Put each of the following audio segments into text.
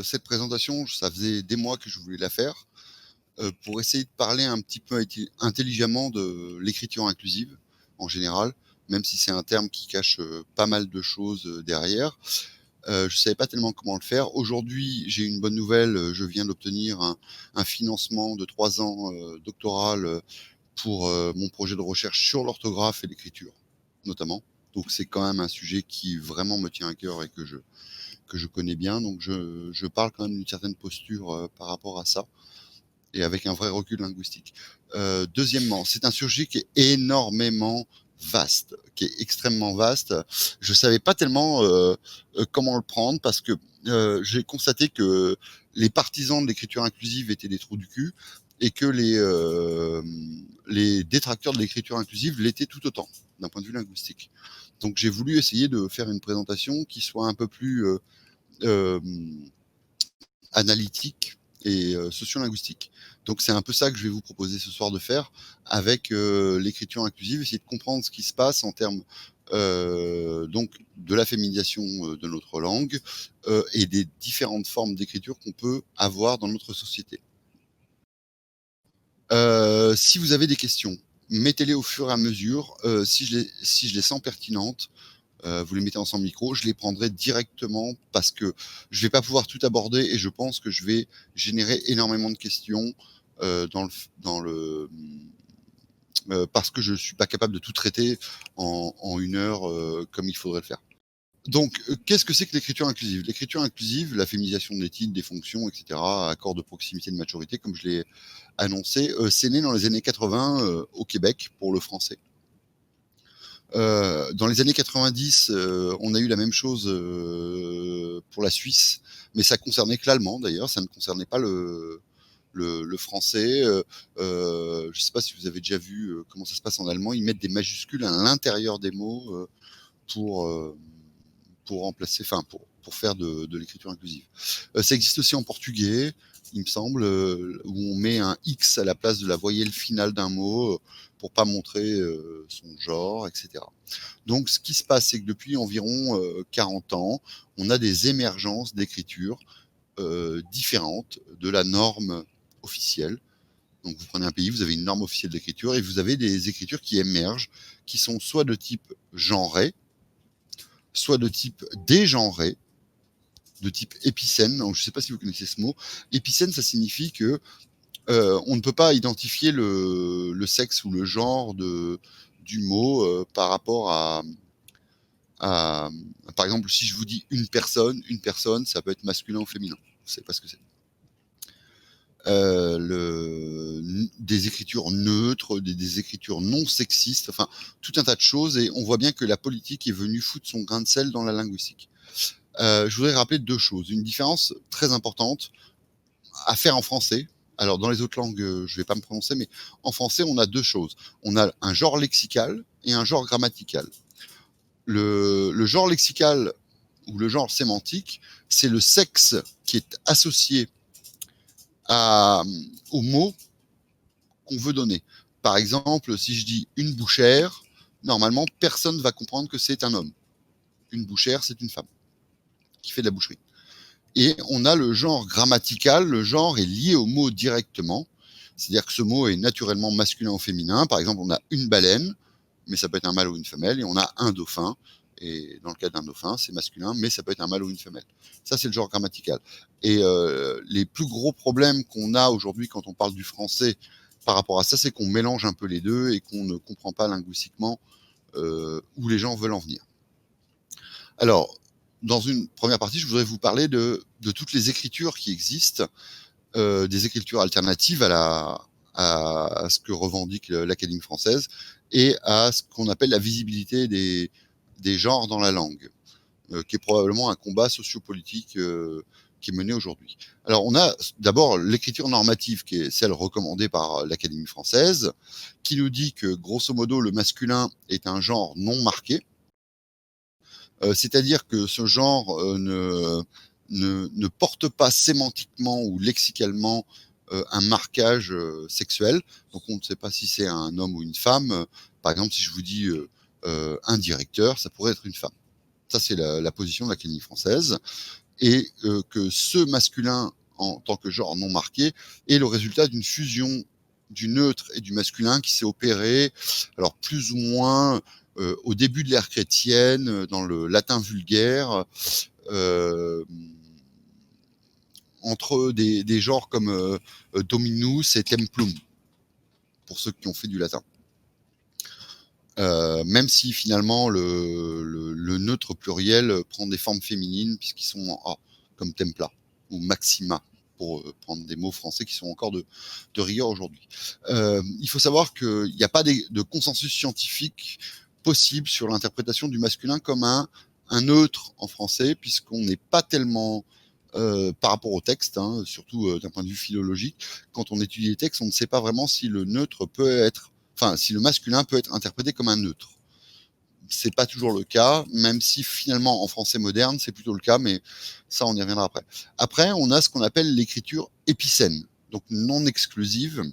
cette présentation, ça faisait des mois que je voulais la faire, pour essayer de parler un petit peu intelligemment de l'écriture inclusive, en général, même si c'est un terme qui cache, pas mal de choses, derrière. Je savais pas tellement comment le faire. Aujourd'hui, j'ai une bonne nouvelle, je viens d'obtenir un financement de 3 ans, doctoral, pour, mon projet de recherche sur l'orthographe et l'écriture, notamment. Donc c'est quand même un sujet qui vraiment me tient à cœur et que je connais bien. Donc je parle quand même d'une certaine posture, par rapport à ça et avec un vrai recul linguistique. Deuxièmement, c'est un sujet qui est énormément vaste, qui est extrêmement vaste. Je savais pas tellement, comment le prendre parce que, j'ai constaté que les partisans de l'écriture inclusive étaient des trous du cul et que les détracteurs de l'écriture inclusive l'étaient tout autant, d'un point de vue linguistique. Donc j'ai voulu essayer de faire une présentation qui soit un peu plus, hem analytique et sociolinguistique. Donc c'est un peu ça que je vais vous proposer ce soir de faire avec, l'écriture inclusive, essayer de comprendre ce qui se passe en termes, donc de la féminisation, de notre langue, et des différentes formes d'écriture qu'on peut avoir dans notre société. Si vous avez des questions, mettez-les au fur et à mesure, si je les sens pertinentes, vous les mettez en sans micro, je les prendrai directement parce que je vais pas pouvoir tout aborder et je pense que je vais générer énormément de questions, parce que je suis pas capable de tout traiter en 1 heure, comme il faudrait le faire. Donc, qu'est-ce que c'est que l'écriture inclusive? L'écriture inclusive, la féminisation des titres, des fonctions et cetera, accord de proximité, de maturité, comme je l'ai annoncé, c'est né dans les années 80, au Québec pour le français. Dans les années 90, on a eu la même chose, pour la Suisse, mais ça concernait que l'allemand d'ailleurs, ça ne concernait pas le français. Je ne sais pas si vous avez déjà vu, comment ça se passe en allemand, ils mettent des majuscules à l'intérieur des mots, pour, pour remplacer, enfin pour faire de l'écriture inclusive. Ça existe aussi en portugais, il me semble, où on met un X à la place de la voyelle finale d'un mot, pour pas montrer, son genre, et cetera. Donc ce qui se passe, c'est que depuis environ, 40 ans, on a des émergences d'écriture, différentes de la norme officielle. Donc vous prenez un pays, vous avez une norme officielle d'écriture et vous avez des écritures qui émergent, qui sont soit de type genré, soit de type dégenré, de type épicène. Donc, je ne sais pas si vous connaissez ce mot. Épicène, ça signifie que on ne peut pas identifier le sexe ou le genre du mot par rapport à, par exemple, si je vous dis une personne, ça peut être masculin ou féminin. Vous savez pas ce que c'est. Des écritures neutres, des écritures non sexistes, enfin tout un tas de choses et on voit bien que la politique est venue foutre son grain de sel dans la linguistique. Je voudrais rappeler 2 choses. Une différence très importante à faire en français. Alors dans les autres langues, je vais pas me prononcer, mais en français, on a 2 choses. On a un genre lexical et un genre grammatical. Le genre lexical ou le genre sémantique, c'est le sexe qui est associé au mot qu'on veut donner. Par exemple, si je dis une bouchère, normalement, personne ne va comprendre que c'est un homme. Une bouchère, c'est une femme qui fait de la boucherie. Et on a le genre grammatical, le genre est lié au mot directement, c'est-à-dire que ce mot est naturellement masculin ou féminin. Par exemple, on a une baleine, mais ça peut être un mâle ou une femelle, et on a un dauphin, et dans le cas d'un dauphin, c'est masculin, mais ça peut être un mâle ou une femelle. Ça, c'est le genre grammatical. Et les plus gros problèmes qu'on a aujourd'hui quand on parle du français par rapport à ça, c'est qu'on mélange un peu les deux et qu'on ne comprend pas linguistiquement où les gens veulent en venir. Alors, dans une première partie, je voudrais vous parler de toutes les écritures qui existent, des écritures alternatives à ce que revendique l'Académie française et à ce qu'on appelle la visibilité des genres dans la langue, qui est probablement un combat sociopolitique qui est mené aujourd'hui. Alors, on a d'abord l'écriture normative, qui est celle recommandée par l'Académie française, qui nous dit que, grosso modo, le masculin est un genre non marqué. C'est-à-dire que ce genre ne porte pas sémantiquement ou lexicalement un marquage sexuel. Donc on ne sait pas si c'est un homme ou une femme. Par exemple, si je vous dis un directeur, ça pourrait être une femme. Ça, c'est la position de l'Académie française. et que ce masculin en tant que genre non marqué est le résultat d'une fusion du neutre et du masculin qui s'est opérée, alors plus ou moins au début de l'ère chrétienne, dans le latin vulgaire, entre des genres comme Dominus et Templum, pour ceux qui ont fait du latin. Même si finalement le neutre pluriel prend des formes féminines puisqu'ils sont en A, comme Templa ou Maxima, pour prendre des mots français qui sont encore de rigueur aujourd'hui. Il faut savoir qu'il n'y a pas de consensus scientifique possible sur l'interprétation du masculin comme un neutre en français, puisqu'on n'est pas tellement par rapport au texte, hein, surtout d'un point de vue philologique, quand on étudie les textes, on ne sait pas vraiment si le neutre peut être, enfin, si le masculin peut être interprété comme un neutre. C'est pas toujours le cas, même si finalement en français moderne c'est plutôt le cas, mais ça on y reviendra après. Après, on a ce qu'on appelle l'écriture épicène, donc non exclusive,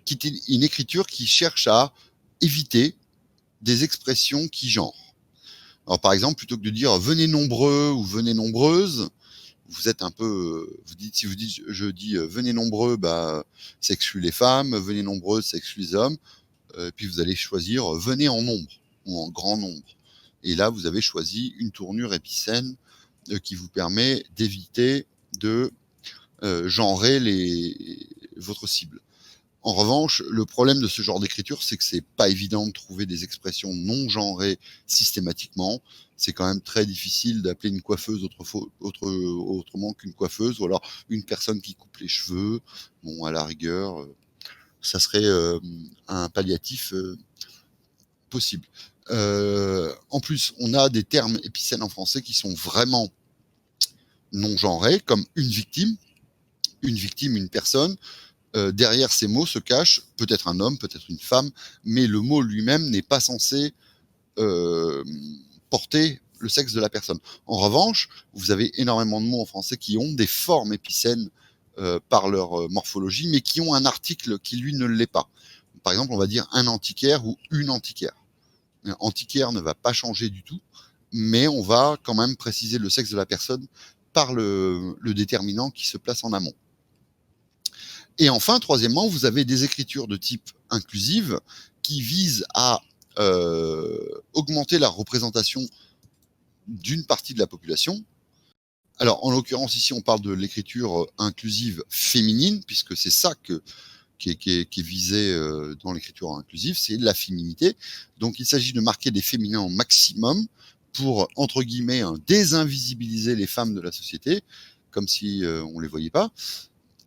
qui est une écriture qui cherche à éviter des expressions qui genrent. Alors par exemple, plutôt que de dire venez nombreux ou venez nombreuses, vous êtes un peu, vous dites, si vous dites, je dis venez nombreux, bah, ça exclut les femmes, venez nombreuses, ça exclut les hommes, puis vous allez choisir venez en nombre ou en grand nombre. Et là, vous avez choisi une tournure épicène qui vous permet d'éviter de genrer votre cible. En revanche, le problème de ce genre d'écriture, c'est que c'est pas évident de trouver des expressions non genrées systématiquement. C'est quand même très difficile d'appeler une coiffeuse autrement qu'une coiffeuse, ou alors une personne qui coupe les cheveux. Bon, à la rigueur, ça serait un palliatif possible. En plus, on a des termes épicènes en français qui sont vraiment non genrés, comme une victime, une personne. Derrière ces mots se cache peut-être un homme, peut-être une femme, mais le mot lui-même n'est pas censé porter le sexe de la personne. En revanche, vous avez énormément de mots en français qui ont des formes épicènes par leur morphologie, mais qui ont un article qui, lui, ne l'est pas. Par exemple, on va dire un antiquaire ou une antiquaire. Un antiquaire ne va pas changer du tout, mais on va quand même préciser le sexe de la personne par le déterminant qui se place en amont. Et enfin, troisièmement, vous avez des écritures de type inclusive qui visent à augmenter la représentation d'une partie de la population. Alors, en l'occurrence, ici, on parle de l'écriture inclusive féminine, puisque c'est ça qui est visé dans l'écriture inclusive, c'est la féminité. Donc, il s'agit de marquer des féminins au maximum pour, entre guillemets, désinvisibiliser les femmes de la société, comme si on ne les voyait pas.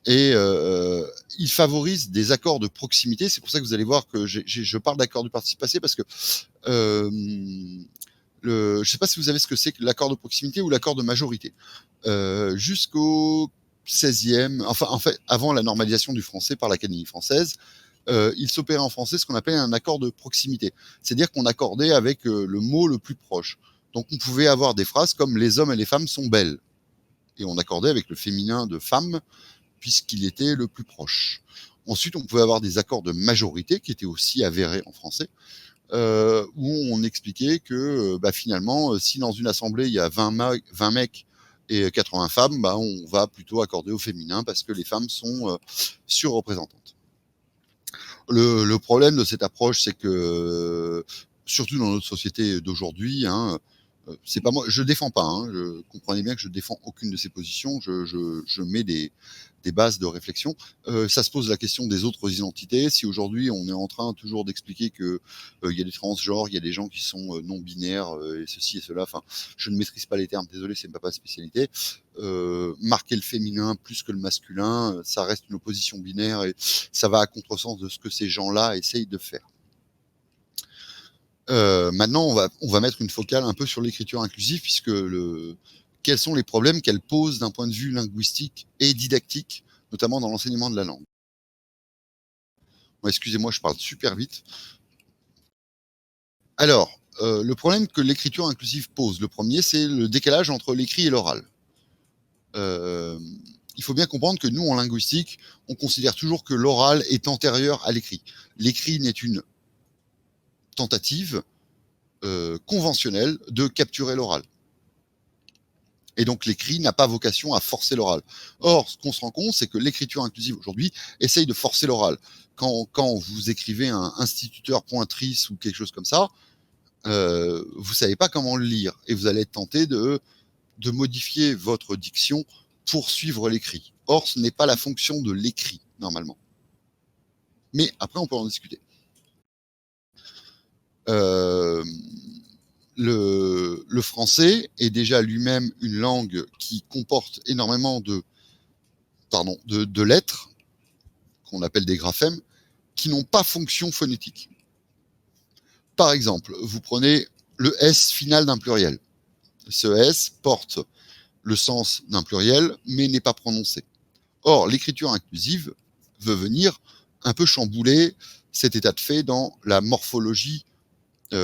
Et il favorise des accords de proximité. C'est pour ça que vous allez voir que je parle d'accords du participe passé parce que je ne sais pas si vous savez ce que c'est que l'accord de proximité ou l'accord de majorité. Jusqu'au 16e, enfin en fait avant la normalisation du français par l'Académie française, il s'opérait en français ce qu'on appelle un accord de proximité. C'est-à-dire qu'on accordait avec le mot le plus proche. Donc on pouvait avoir des phrases comme les hommes et les femmes sont belles. Et on accordait avec le féminin de femme puisqu'il était le plus proche. Ensuite, on pouvait avoir des accords de majorité qui étaient aussi avérés en français, où on expliquait que finalement, si dans une assemblée, il y a 20 mecs et 80 femmes, on va plutôt accorder au féminin parce que les femmes sont surreprésentantes. Le problème de cette approche, c'est que, surtout dans notre société d'aujourd'hui, c'est pas moi, je défends pas, je comprenez bien que je défends aucune de ces positions, je mets des bases de réflexion. Ça se pose la question des autres identités. Si aujourd'hui on est en train toujours d'expliquer que il y a des transgenres, il y a des gens qui sont non binaires et ceci et cela. Enfin, je ne maîtrise pas les termes. Désolé, c'est pas ma spécialité. Marquer le féminin plus que le masculin, ça reste une opposition binaire et ça va à contresens de ce que ces gens-là essayent de faire. Maintenant, on va mettre une focale un peu sur l'écriture inclusive, puisque quels sont les problèmes qu'elle pose d'un point de vue linguistique et didactique, notamment dans l'enseignement de la langue. Bon, excusez-moi, je parle super vite. Alors, le problème que l'écriture inclusive pose, le premier, c'est le décalage entre l'écrit et l'oral. Il faut bien comprendre que nous, en linguistique, on considère toujours que l'oral est antérieur à l'écrit. L'écrit n'est une tentative conventionnelle de capturer l'oral. Et donc l'écrit n'a pas vocation à forcer l'oral. Or, ce qu'on se rend compte, c'est que l'écriture inclusive aujourd'hui essaye de forcer l'oral. Quand vous écrivez un instituteur.tris ou quelque chose comme ça, vous savez pas comment le lire et vous allez être tenté de modifier votre diction pour suivre l'écrit. Or, ce n'est pas la fonction de l'écrit, normalement. Mais après, on peut en discuter. Le français est déjà lui-même une langue qui comporte énormément de lettres, qu'on appelle des graphèmes, qui n'ont pas fonction phonétique. Par exemple, vous prenez le S final d'un pluriel. Ce S porte le sens d'un pluriel, mais n'est pas prononcé. Or, l'écriture inclusive veut venir un peu chambouler cet état de fait dans la morphologie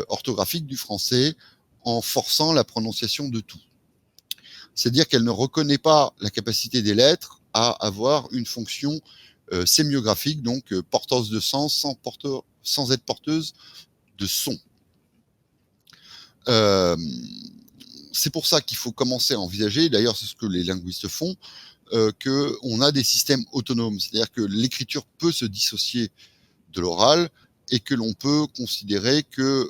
orthographique du français en forçant la prononciation de tout. C'est-à-dire qu'elle ne reconnaît pas la capacité des lettres à avoir une fonction sémiographique, donc porteuse de sens sans être porteuse de son. C'est pour ça qu'il faut commencer à envisager, d'ailleurs c'est ce que les linguistes font, qu'on a des systèmes autonomes, c'est-à-dire que l'écriture peut se dissocier de l'oral et que l'on peut considérer que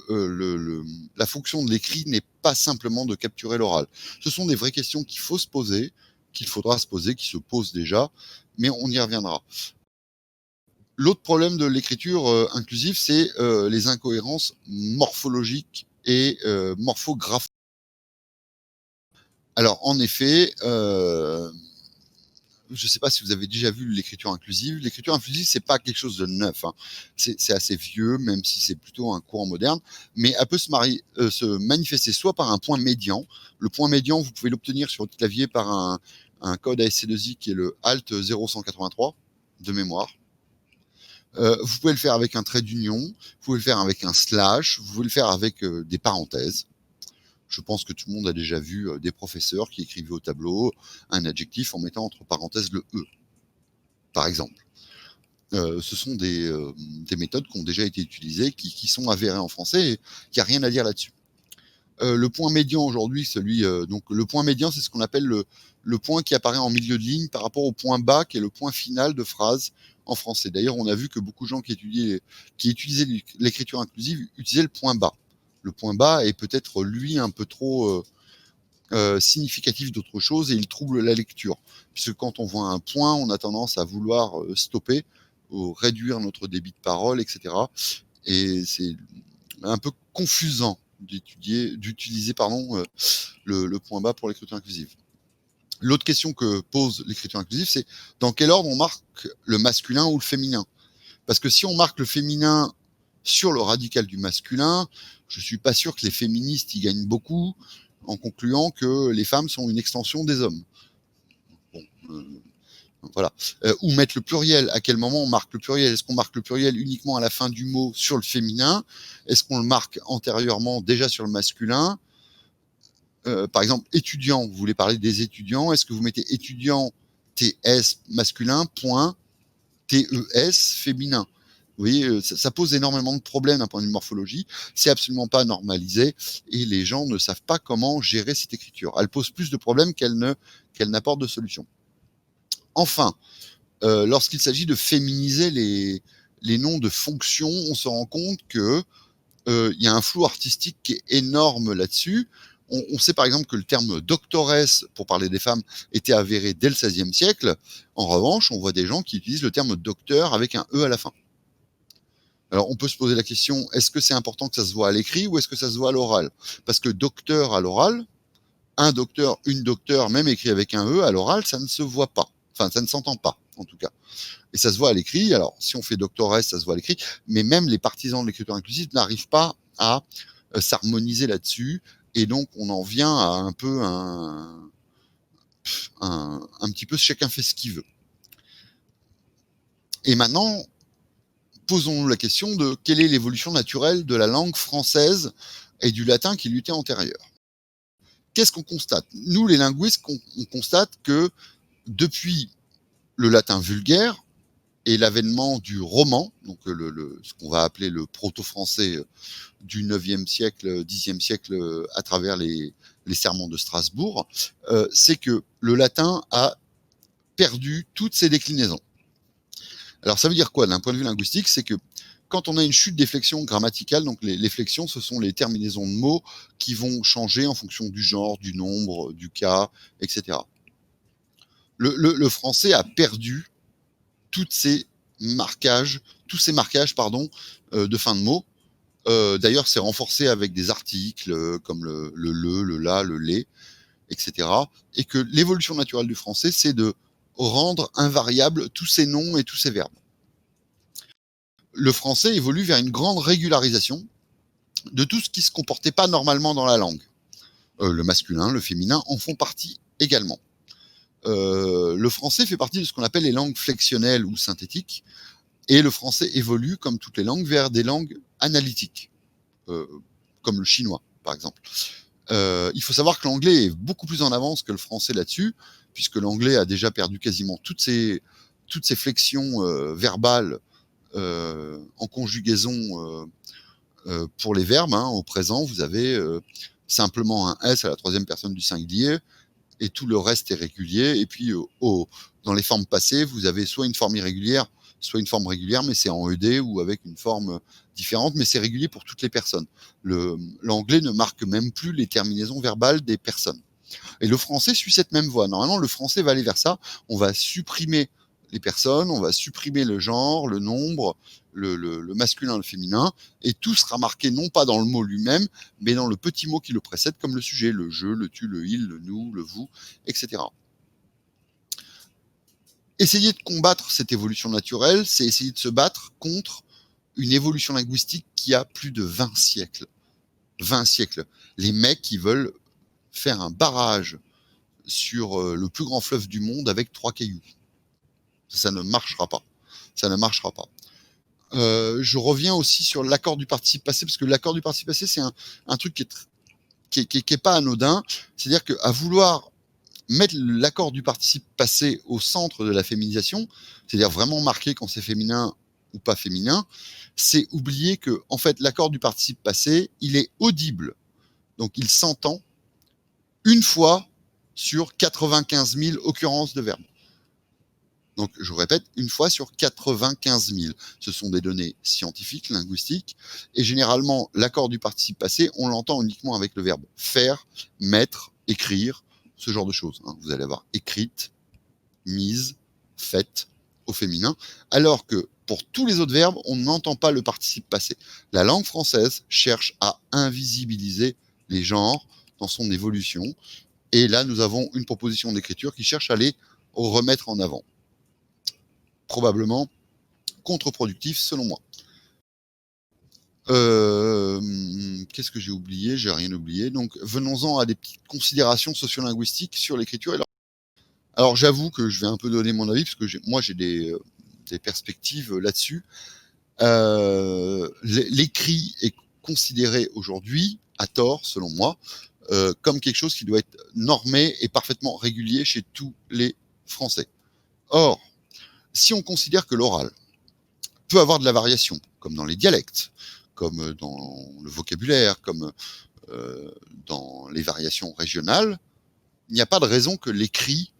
la fonction de l'écrit n'est pas simplement de capturer l'oral. Ce sont des vraies questions qu'il faut se poser, qu'il faudra se poser, qui se posent déjà, mais on y reviendra. L'autre problème de l'écriture inclusive, c'est les incohérences morphologiques et morphographiques. Alors, en effet, je ne sais pas si vous avez déjà vu l'écriture inclusive. L'écriture inclusive, c'est pas quelque chose de neuf, hein. C'est assez vieux, même si c'est plutôt un courant moderne. Mais elle peut se manifester soit par un point médian. Le point médian, vous pouvez l'obtenir sur votre clavier par un code ASC2I qui est le Alt 0183 de mémoire. Vous pouvez le faire avec un trait d'union, vous pouvez le faire avec un slash, vous pouvez le faire avec des parenthèses. Je pense que tout le monde a déjà vu des professeurs qui écrivaient au tableau un adjectif en mettant entre parenthèses le E, par exemple. Ce sont des méthodes qui ont déjà été utilisées, qui sont avérées en français et il n'y a rien à dire là-dessus. Le point médian aujourd'hui, donc le point médian, c'est ce qu'on appelle le point qui apparaît en milieu de ligne par rapport au point bas, qui est le point final de phrase en français. D'ailleurs, on a vu que beaucoup de gens qui utilisaient l'écriture inclusive utilisaient le point bas. Le point bas est peut-être, lui, un peu trop significatif d'autre chose et il trouble la lecture. Puisque quand on voit un point, on a tendance à vouloir stopper ou réduire notre débit de parole, etc. Et c'est un peu confusant d'utiliser le point bas pour l'écriture inclusive. L'autre question que pose l'écriture inclusive, c'est dans quel ordre on marque le masculin ou le féminin? Parce que si on marque le féminin sur le radical du masculin, je suis pas sûr que les féministes y gagnent beaucoup en concluant que les femmes sont une extension des hommes. Bon, voilà. Ou mettre le pluriel. À quel moment on marque le pluriel? Est-ce qu'on marque le pluriel uniquement à la fin du mot sur le féminin? Est-ce qu'on le marque antérieurement déjà sur le masculin? Par exemple, étudiant, vous voulez parler des étudiants, est-ce que vous mettez étudiant TS masculin, point TES féminin? Vous voyez, ça pose énormément de problèmes d'un point de vue morphologie. C'est absolument pas normalisé et les gens ne savent pas comment gérer cette écriture. Elle pose plus de problèmes qu'elle n'apporte de solutions. Enfin, lorsqu'il s'agit de féminiser les noms de fonctions, on se rend compte que il y a un flou artistique qui est énorme là-dessus. On sait par exemple que le terme doctoresse, pour parler des femmes, était avéré dès le XVIe siècle. En revanche, on voit des gens qui utilisent le terme docteur avec un E à la fin. Alors, on peut se poser la question, est-ce que c'est important que ça se voit à l'écrit ou est-ce que ça se voit à l'oral? Parce que docteur à l'oral, un docteur, une docteur, même écrit avec un E, à l'oral, ça ne se voit pas. Enfin, ça ne s'entend pas, en tout cas. Et ça se voit à l'écrit. Alors, si on fait doctoresse, ça se voit à l'écrit. Mais même les partisans de l'écriture inclusive n'arrivent pas à s'harmoniser là-dessus. Et donc, on en vient à un peu un petit peu chacun fait ce qu'il veut. Et maintenant, posons-nous la question de quelle est l'évolution naturelle de la langue française et du latin qui lui était antérieur. Qu'est-ce qu'on constate? Nous, les linguistes, on constate que depuis le latin vulgaire et l'avènement du roman, donc ce qu'on va appeler le proto-français du 9e siècle, 10e siècle, à travers les les sermons de Strasbourg, c'est que le latin a perdu toutes ses déclinaisons. Alors ça veut dire quoi d'un point de vue linguistique? C'est que quand on a une chute des flexions grammaticales, donc les flexions, ce sont les terminaisons de mots qui vont changer en fonction du genre, du nombre, du cas, etc. Le français a perdu toutes ces tous ces marquages de fin de mots. D'ailleurs, c'est renforcé avec des articles comme le la, le les, etc. Et que l'évolution naturelle du français, c'est de rendre invariables tous ces noms et tous ces verbes. Le français évolue vers une grande régularisation de tout ce qui se comportait pas normalement dans la langue. Le masculin, le féminin en font partie également. Le français fait partie de ce qu'on appelle les langues flexionnelles ou synthétiques, et le français évolue, comme toutes les langues, vers des langues analytiques, comme le chinois, par exemple. Il faut savoir que l'anglais est beaucoup plus en avance que le français là-dessus, puisque l'anglais a déjà perdu quasiment toutes ses flexions verbales en conjugaison pour les verbes. Au présent, vous avez simplement un S à la troisième personne du singulier, et tout le reste est régulier. Et puis, dans les formes passées, vous avez soit une forme irrégulière, soit une forme régulière, mais c'est en ED ou avec une forme différente, mais c'est régulier pour toutes les personnes. L'anglais ne marque même plus les terminaisons verbales des personnes. Et le français suit cette même voie. Normalement, le français va aller vers ça. On va supprimer les personnes, on va supprimer le genre, le nombre, le masculin, le féminin, et tout sera marqué non pas dans le mot lui-même, mais dans le petit mot qui le précède, comme le sujet, le je, le tu, le il, le nous, le vous, etc. Essayer de combattre cette évolution naturelle, c'est essayer de se battre contre une évolution linguistique qui a plus de 20 siècles. 20 siècles. Les mecs qui veulent faire un barrage sur le plus grand fleuve du monde avec 3 cailloux. Ça ne marchera pas. Ça ne marchera pas. Je reviens aussi sur l'accord du participe passé, parce que l'accord du participe passé, c'est un truc qui est pas anodin. C'est-à-dire qu'à vouloir mettre l'accord du participe passé au centre de la féminisation, c'est-à-dire vraiment marquer quand c'est féminin ou pas féminin, c'est oublier que, en fait, l'accord du participe passé, il est audible. Donc, il s'entend une fois sur 95 000 occurrences de verbes. Donc, je répète, une fois sur 95 000. Ce sont des données scientifiques, linguistiques, et généralement, l'accord du participe passé, on l'entend uniquement avec le verbe faire, mettre, écrire, ce genre de choses. Vous allez avoir écrite, mise, faite au féminin, alors que pour tous les autres verbes, on n'entend pas le participe passé. La langue française cherche à invisibiliser les genres dans son évolution, et là, nous avons une proposition d'écriture qui cherche à les remettre en avant. Probablement contre-productif selon moi. Qu'est-ce que j'ai oublié? J'ai rien oublié. Donc, venons-en à des petites considérations sociolinguistiques sur l'écriture. Alors, j'avoue que je vais un peu donner mon avis, parce que moi, j'ai des perspectives là-dessus. L'écrit est considéré aujourd'hui, à tort, selon moi, comme quelque chose qui doit être normé et parfaitement régulier chez tous les Français. Or, si on considère que l'oral peut avoir de la variation, comme dans les dialectes, comme dans le vocabulaire, comme dans les variations régionales, il n'y a pas de raison que l'écrit,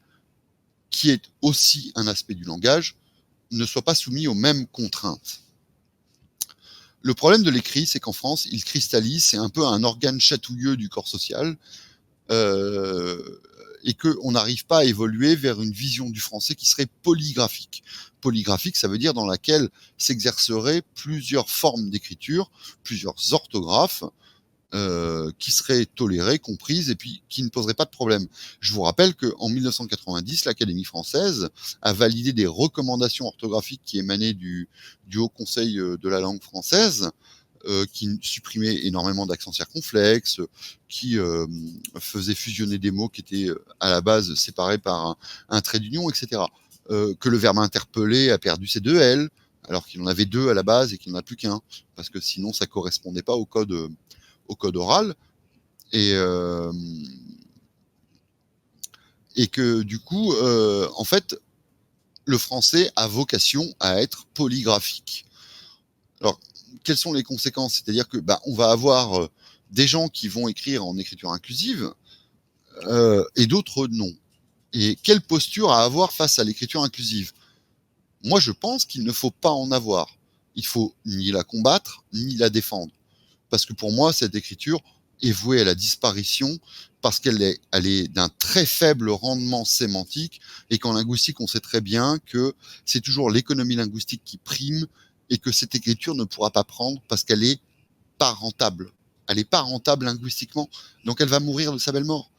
qui est aussi un aspect du langage, ne soit pas soumis aux mêmes contraintes. Le problème de l'écrit, c'est qu'en France, il cristallise, c'est un peu un organe chatouilleux du corps social, et qu'on n'arrive pas à évoluer vers une vision du français qui serait polygraphique. Polygraphique, ça veut dire dans laquelle s'exerceraient plusieurs formes d'écriture, plusieurs orthographes, qui seraient tolérées, comprises, et puis qui ne poseraient pas de problème. Je vous rappelle qu'en 1990, l'Académie française a validé des recommandations orthographiques qui émanaient du Haut Conseil de la langue française, qui supprimait énormément d'accents circonflexes, qui faisait fusionner des mots qui étaient à la base séparés par un trait d'union, etc. Que le verbe interpeller a perdu ses 2 L, alors qu'il en avait 2 à la base et qu'il n'en a plus qu'un, parce que sinon ça correspondait pas au code oral. Et que du coup, en fait, le français a vocation à être polygraphique. Alors, quelles sont les conséquences? C'est-à-dire que on va avoir des gens qui vont écrire en écriture inclusive, et d'autres non. Et quelle posture à avoir face à l'écriture inclusive? Moi, je pense qu'il ne faut pas en avoir. Il faut ni la combattre, ni la défendre. Parce que pour moi, cette écriture est vouée à la disparition parce elle est d'un très faible rendement sémantique et qu'en linguistique, on sait très bien que c'est toujours l'économie linguistique qui prime et que cette écriture ne pourra pas prendre parce qu'elle est pas rentable. Elle n'est pas rentable linguistiquement, donc elle va mourir de sa belle mort.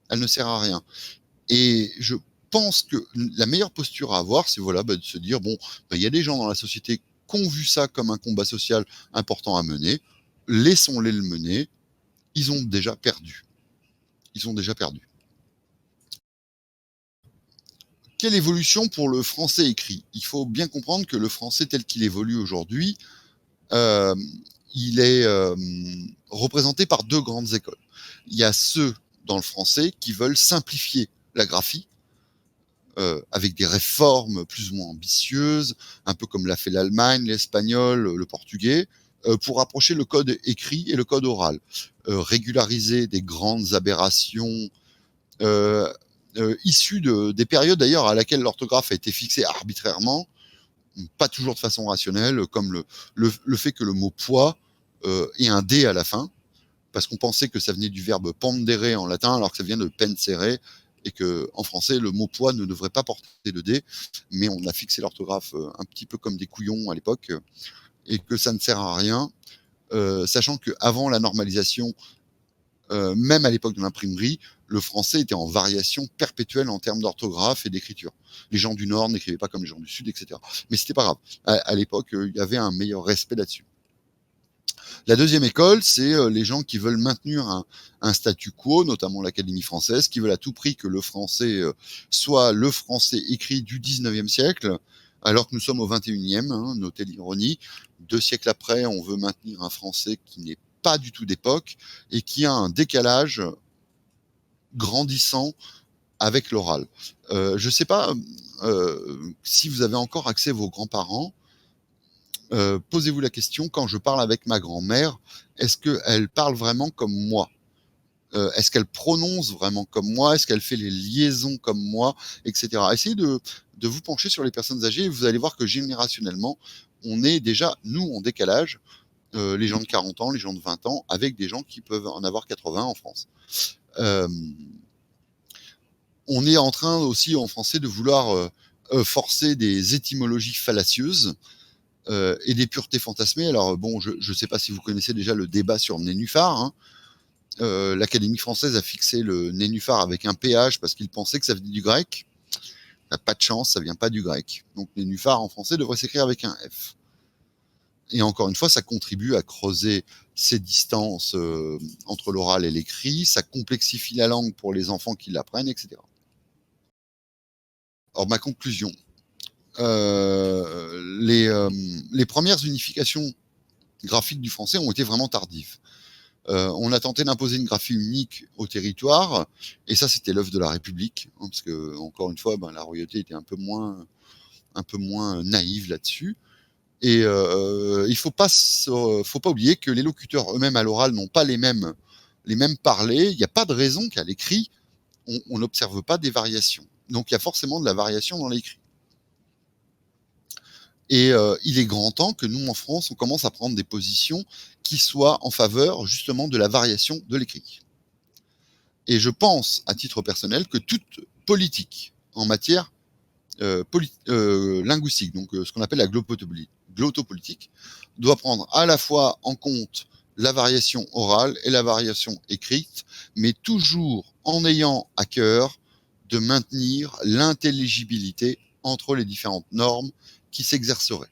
Elle ne sert à rien. Et je pense que la meilleure posture à avoir, c'est voilà, de se dire bon, il y a des gens dans la société qui ont vu ça comme un combat social important à mener. Laissons-les le mener. Ils ont déjà perdu. Ils ont déjà perdu. Quelle évolution pour le français écrit? Il faut bien comprendre que le français tel qu'il évolue aujourd'hui, euh, il est représenté par deux grandes écoles. Il y a ceux dans le français qui veulent simplifier la graphie, avec des réformes plus ou moins ambitieuses, un peu comme l'a fait l'Allemagne, l'espagnol, le portugais, pour rapprocher le code écrit et le code oral, régulariser des grandes aberrations euh, issues des périodes d'ailleurs à laquelle l'orthographe a été fixée arbitrairement, pas toujours de façon rationnelle, comme le fait que le mot poids ait un D à la fin, parce qu'on pensait que ça venait du verbe pendere en latin, alors que ça vient de pensere, et que en français, le mot poids ne devrait pas porter de D, mais on a fixé l'orthographe un petit peu comme des couillons à l'époque, et que ça ne sert à rien, sachant qu'avant la normalisation, même à l'époque de l'imprimerie, le français était en variation perpétuelle en termes d'orthographe et d'écriture. Les gens du Nord n'écrivaient pas comme les gens du Sud, etc. Mais c'était pas grave. À l'époque, il y avait un meilleur respect là-dessus. La deuxième école, c'est les gens qui veulent maintenir un statu quo, notamment l'Académie française, qui veulent à tout prix que le français soit le français écrit du 19e siècle, alors que nous sommes au 21e, hein, notez l'ironie. 2 siècles après, on veut maintenir un français qui n'est pas du tout d'époque et qui a un décalage grandissant avec l'oral. Je ne sais pas si vous avez encore accès à vos grands-parents. Posez-vous la question, quand je parle avec ma grand-mère, est-ce qu'elle parle vraiment comme moi? Est-ce qu'elle prononce vraiment comme moi? Est-ce qu'elle fait les liaisons comme moi, etc. Essayez de vous pencher sur les personnes âgées et vous allez voir que générationnellement, on est déjà, nous, en décalage, les gens de 40 ans, les gens de 20 ans, avec des gens qui peuvent en avoir 80 en France. Euh, on est en train aussi en français de vouloir forcer des étymologies fallacieuses et des puretés fantasmées. Alors bon, je ne sais pas si vous connaissez déjà le débat sur nénuphar, hein. L'Académie française a fixé le nénuphar avec un PH parce qu'il pensait que ça venait du grec. Ça n'a pas de chance, ça vient pas du grec. Donc nénuphar en français devrait s'écrire avec un F. Et encore une fois, ça contribue à creuser ces distances entre l'oral et l'écrit, ça complexifie la langue pour les enfants qui l'apprennent, etc. Alors ma conclusion, les premières unifications graphiques du français ont été vraiment tardives. On a tenté d'imposer une graphie unique au territoire, et ça c'était l'œuvre de la République, hein, parce que encore une fois, la royauté était un peu moins naïve là-dessus. Et il faut pas oublier que les locuteurs eux-mêmes à l'oral n'ont pas les mêmes parlers. Il n'y a pas de raison qu'à l'écrit on n'observe pas des variations. Donc il y a forcément de la variation dans l'écrit. Et il est grand temps que nous, en France, on commence à prendre des positions qui soient en faveur justement de la variation de l'écrit. Et je pense, à titre personnel, que toute politique en matière linguistique, donc ce qu'on appelle la glottopolitique, doit prendre à la fois en compte la variation orale et la variation écrite, mais toujours en ayant à cœur de maintenir l'intelligibilité entre les différentes normes qui s'exerceraient.